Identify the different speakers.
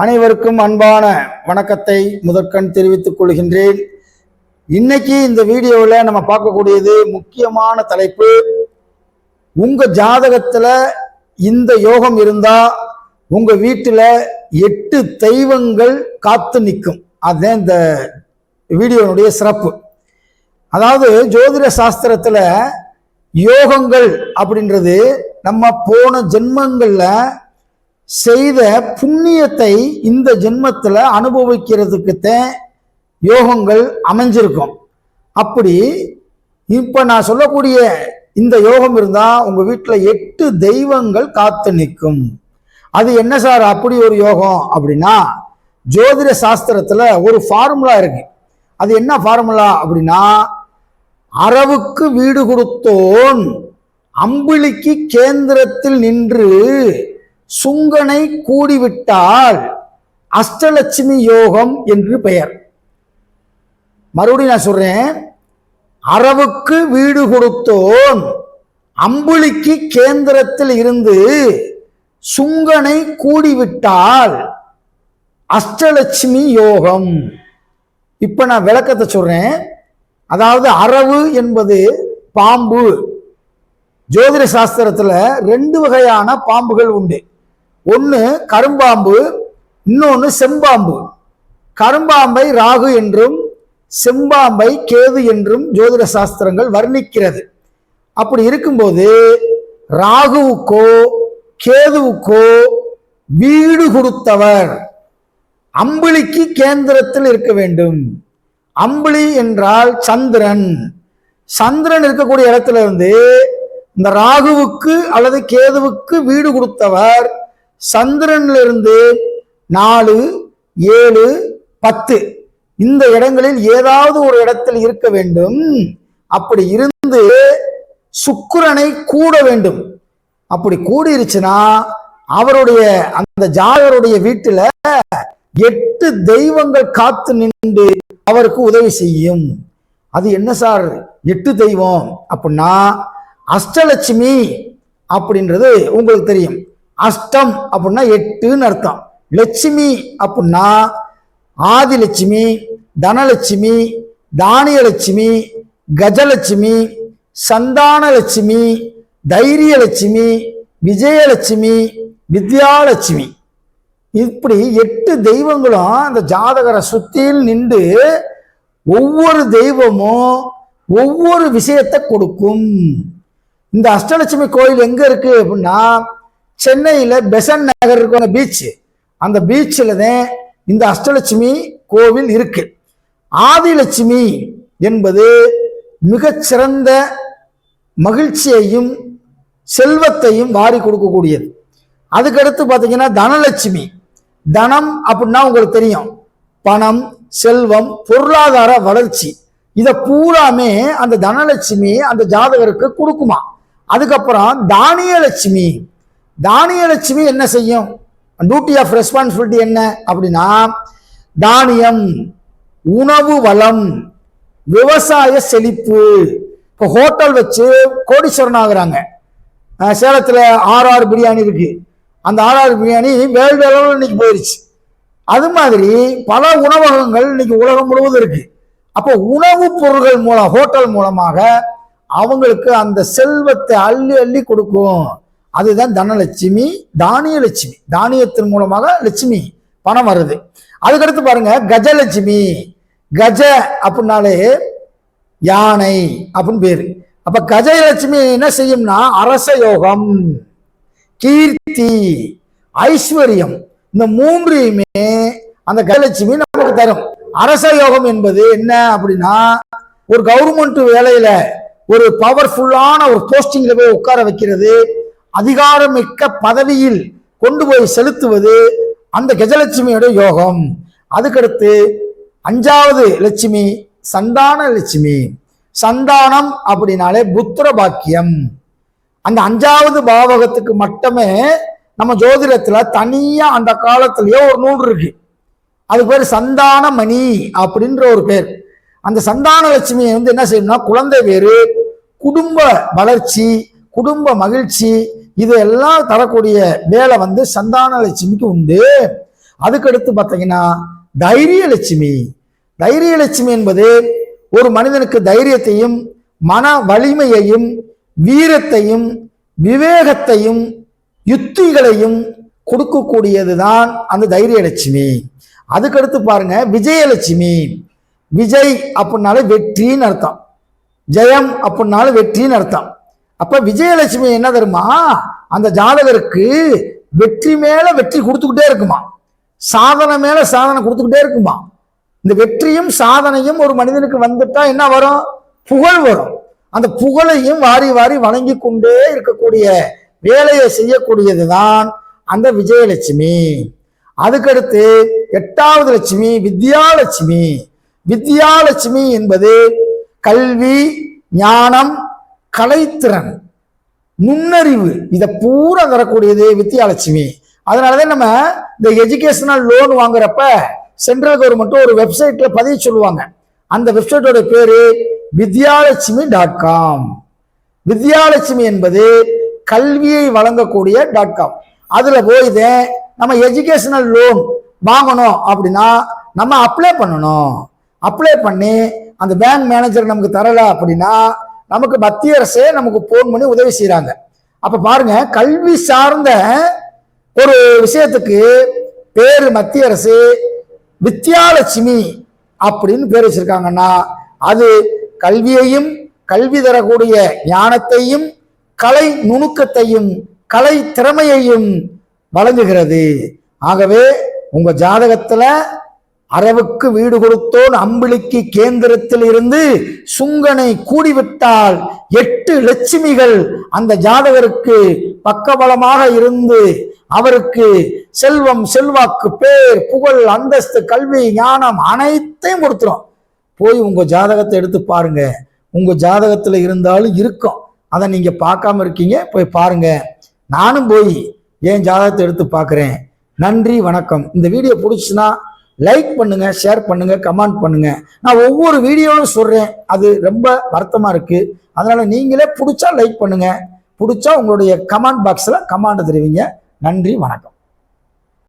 Speaker 1: அனைவருக்கும் அன்பான வணக்கத்தை முதற்கண் தெரிவித்துக் கொள்கின்றேன். இன்னைக்கு இந்த வீடியோவில் நம்ம பார்க்கக்கூடியது முக்கியமான தலைப்பு. உங்க ஜாதகத்துல இந்த யோகம் இருந்தா உங்க வீட்டுல 8 தெய்வங்கள் காத்து நிற்கும். அதுதான் இந்த வீடியோனுடைய சிறப்பு. அதாவது ஜோதிட சாஸ்திரத்துல யோகங்கள் அப்படின்றது நம்ம போன ஜென்மங்கள்ல செய்த புண்ணியத்தை இந்த ஜென்மத்துல அனுபவிக்கிறதுக்குத்தான் யோகங்கள் அமைஞ்சிருக்கும். அப்படி இப்ப நான் சொல்லக்கூடிய இந்த யோகம் இருந்தா உங்க வீட்டுல 8 தெய்வங்கள் காத்து நிற்கும். அது என்ன சார் அப்படி ஒரு யோகம் அப்படின்னா, ஜோதிட சாஸ்திரத்துல ஒரு ஃபார்முலா இருக்கு. அது என்ன ஃபார்முலா அப்படின்னா, அரவுக்கு வீடு கொடுத்தோன் அம்பிளிக்கு கேந்திரத்தில் நின்று சுங்கனை கூடிவிட்டால் அஷ்டலட்சுமி யோகம் என்று பெயர். மறுபடியும் நான் சொல்றேன், அரவுக்கு வீடு கொடுத்தோன் அம்புலிக்கு கேந்திரத்தில் இருந்து சுங்கனை கூடிவிட்டால் அஷ்டலட்சுமி யோகம். இப்ப நான் விளக்கத்தை சொல்றேன். அதாவது அரவு என்பது பாம்பு. ஜோதிட சாஸ்திரத்துல 2 வகையான பாம்புகள் உண்டு. ஒன்று கரும்பாம்பு, இன்னொன்று செம்பாம்பு. கரும்பாம்பை ராகு என்றும் செம்பாம்பை கேது என்றும் ஜோதிட சாஸ்திரங்கள் வர்ணிக்கிறது. அப்படி இருக்கும்போது ராகுவுக்கோ கேதுவுக்கோ வீடு கொடுத்தவர் அம்பிளிக்கு கேந்திரத்தில் இருக்க வேண்டும். அம்பிளி என்றால் சந்திரன். சந்திரன் இருக்கக்கூடிய இடத்துல இருந்து இந்த ராகுவுக்கு அல்லது கேதுவுக்கு வீடு கொடுத்தவர் சந்திரன்ல இருந்து 4, 7, 10 இந்த இடங்களில் ஏதாவது ஒரு இடத்தில் இருக்க வேண்டும். அப்படி இருந்து சுக்கிரனை கூட வேண்டும். அப்படி கூடிருச்சுன்னா அவருடைய அந்த ஜாதகருடைய வீட்டுல 8 தெய்வங்கள் காத்து நின்று அவருக்கு உதவி செய்யும். அது என்ன சார் 8 தெய்வம் அப்படின்னா, அஷ்டலட்சுமி அப்படின்றது உங்களுக்கு தெரியும். அஷ்டம் அப்படின்னா 8ன்னு அர்த்தம். லட்சுமி அப்படின்னா ஆதிலட்சுமி, தனலட்சுமி, தானியலட்சுமி, கஜலட்சுமி, சந்தானலட்சுமி, தைரியலட்சுமி, விஜயலட்சுமி, வித்யாலட்சுமி. இப்படி 8 தெய்வங்களும் அந்த ஜாதகரை சுத்தியில் நின்று ஒவ்வொரு தெய்வமும் ஒவ்வொரு விஷயத்தை கொடுக்கும். இந்த அஷ்டலட்சுமி கோயில் எங்க இருக்கு அப்படின்னா, சென்னையில பெசன் நகர் இருக்கிற பீச், அந்த பீச்சில் தான் இந்த அஷ்டலட்சுமி கோவில் இருக்கு. ஆதிலட்சுமி என்பது மிகச்சிறந்த மகிழ்ச்சியையும் செல்வத்தையும் வாரி கொடுக்கக்கூடியது. அதுக்கடுத்து பார்த்தீங்கன்னா தனலட்சுமி. தனம் அப்படின்னா உங்களுக்கு தெரியும், பணம், செல்வம், பொருளாதார வளர்ச்சி. இதை பூராமே அந்த தனலட்சுமி அந்த ஜாதகருக்கு கொடுக்குமா. அதுக்கப்புறம் தானியலட்சுமி. தானியலட்சுமி என்ன செய்யும், டியூட்டி ஆஃப் ரெஸ்பான்சிபிலிட்டி என்ன அப்படின்னா, தானியம், உணவு வளம், விவசாய செழிப்பு. இப்போ ஹோட்டல் வச்சு கோடீஸ்வரன் ஆகுறாங்க. சேலத்தில் RR பிரியாணி இருக்கு. அந்த RR பிரியாணி வேர்ல்டு அளவில் இன்னைக்கு போயிருச்சு. அது மாதிரி பல உணவகங்கள் இன்னைக்கு உலகம் முழுவதும் இருக்கு. அப்போ உணவுப் பொருள்கள் மூலம், ஹோட்டல் மூலமாக அவங்களுக்கு அந்த செல்வத்தை அள்ளி அள்ளி கொடுக்கும். அதுதான் தனலட்சுமி. தானியலட்சுமி, தானியத்தின் மூலமாக லட்சுமி பணம் வருது. அதுக்கடுத்து பாருங்க கஜலட்சுமி. கஜ அப்படின்னாலே யானை அப்படின்னு பேரு. அப்ப கஜலட்சுமி என்ன செய்யும்னா, அரச யோகம், கீர்த்தி, ஐஸ்வர்யம், இந்த 3யுமே அந்த கஜலட்சுமி நமக்கு தரும். அரச யோகம் என்பது என்ன அப்படின்னா, ஒரு கவர்மெண்ட் வேலையில ஒரு பவர்ஃபுல்லான ஒரு போஸ்டிங்ல போய் உட்கார வைக்கிறது, அதிகாரமிக்க பதவியில் கொண்டு போய் செலுத்துவது அந்த கஜலட்சுமியோட யோகம். அதுக்கடுத்து 5வது லட்சுமி சந்தான லட்சுமி. சந்தானம் அப்படின்னாலே புத்திர பாக்கியம். அந்த 5வது பாவகத்துக்கு மட்டுமே நம்ம ஜோதிடத்துல தனியா அந்த காலத்திலேயே ஒரு நூல் இருக்கு. அது பேர் சந்தான மணி அப்படின்ற ஒரு பேர். அந்த சந்தான லட்சுமியை என்ன செய்யணும்னா, குழந்தை பேரு, குடும்ப வளர்ச்சி, குடும்ப மகிழ்ச்சி, இதெல்லாம் தரக்கூடிய வேலை சந்தான லட்சுமிக்கு உண்டு. அதுக்கடுத்து பார்த்தீங்கன்னா தைரியலட்சுமி. தைரியலட்சுமி என்பது ஒரு மனிதனுக்கு தைரியத்தையும் மன வலிமையையும் வீரத்தையும் விவேகத்தையும் யுத்திகளையும் கொடுக்கக்கூடியதுதான் அந்த தைரியலட்சுமி. அதுக்கடுத்து பாருங்க விஜயலட்சுமி. விஜய் அப்படின்னாலே வெற்றின்னு அர்த்தம், ஜெயம் அப்படின்னாலும் வெற்றின்னு அர்த்தம். அப்ப விஜயலட்சுமி என்ன தருமா, அந்த ஜாதகருக்கு வெற்றி மேல வெற்றி கொடுத்துக்கிட்டே இருக்குமா, சாதனை மேல சாதனை கொடுத்துக்கிட்டே இருக்குமா. இந்த வெற்றியும் சாதனையும் ஒரு மனிதனுக்கு வந்துட்டா என்ன வரும், புகழ் வரும். அந்த புகழையும் வாரி வாரி வழங்கி கொண்டே இருக்கக்கூடிய வேலையை செய்யக்கூடியதுதான் அந்த விஜயலட்சுமி. அதுக்கடுத்து 8வது லட்சுமி வித்யாலட்சுமி. வித்யாலட்சுமி என்பது கல்வி, ஞானம், கலைத்திறன், நுண்ணறிவு, இதை பூரா தரக்கூடியது வித்யாலட்சுமி. அதனாலதான் நம்ம இந்த எஜுகேஷனல் லோன் வாங்குறப்ப சென்ட்ரல் கவர்மெண்ட் ஒரு வெப்சைட்ல பதிவு சொல்லுவாங்க. அந்த வெப்சைட்டோட பேரு vidyalakshmi.com. வித்யாலட்சுமி என்பது கல்வியை வழங்கக்கூடிய .com. அதுல போய் நம்ம எஜுகேஷனல் லோன் வாங்கணும் அப்படின்னா நம்ம அப்ளை பண்ணணும். அப்ளை பண்ணி அந்த பேங்க் மேனேஜர் நமக்கு தரல அப்படின்னா நமக்கு மத்திய அரசே நமக்கு போன் பண்ணி உதவி செய்யறாங்க. அப்ப பாருங்க, கல்வி சார்ந்த ஒரு விஷயத்துக்கு பேரு மத்திய அரசு வித்யாலட்சுமி அப்படின்னு பேர் வச்சிருக்காங்கன்னா அது கல்வியையும் கல்வி தரக்கூடிய ஞானத்தையும் கலை நுணுக்கத்தையும் கலை திறமையையும் வழங்குகிறது. ஆகவே உங்க ஜாதகத்துல அரவுக்கு வீடு கொடுத்தோன் அம்பிளிக்கு கேந்திரத்தில் இருந்து சுங்கனை கூடிவிட்டால் 8 லட்சுமிகள் அந்த ஜாதகருக்கு பக்கபலமாக இருந்து அவருக்கு செல்வம், செல்வாக்கு, பேர், புகழ், அந்தஸ்து, கல்வி, ஞானம் அனைத்தையும் கொடுத்துரும். போய் உங்க ஜாதகத்தை எடுத்து பாருங்க. உங்க ஜாதகத்துல இருந்தாலும் இருக்கும், அதை நீங்க பார்க்காம இருக்கீங்க, போய் பாருங்க. நானும் போய் என் ஜாதகத்தை எடுத்து பார்க்குறேன். நன்றி, வணக்கம். இந்த வீடியோ பிடிச்சுன்னா லைக் பண்ணுங்க, ஷேர் பண்ணுங்க, கமெண்ட் பண்ணுங்க. நான் ஒவ்வொரு வீடியோவும் சொல்றேன், அது ரொம்ப வருத்தமா இருக்கு. அதனால நீங்களே பிடிச்சா லைக் பண்ணுங்க, பிடிச்சா உங்களுடைய கமெண்ட் பாக்ஸ்ல கமெண்ட் தெரிவிங்க. நன்றி, வணக்கம்.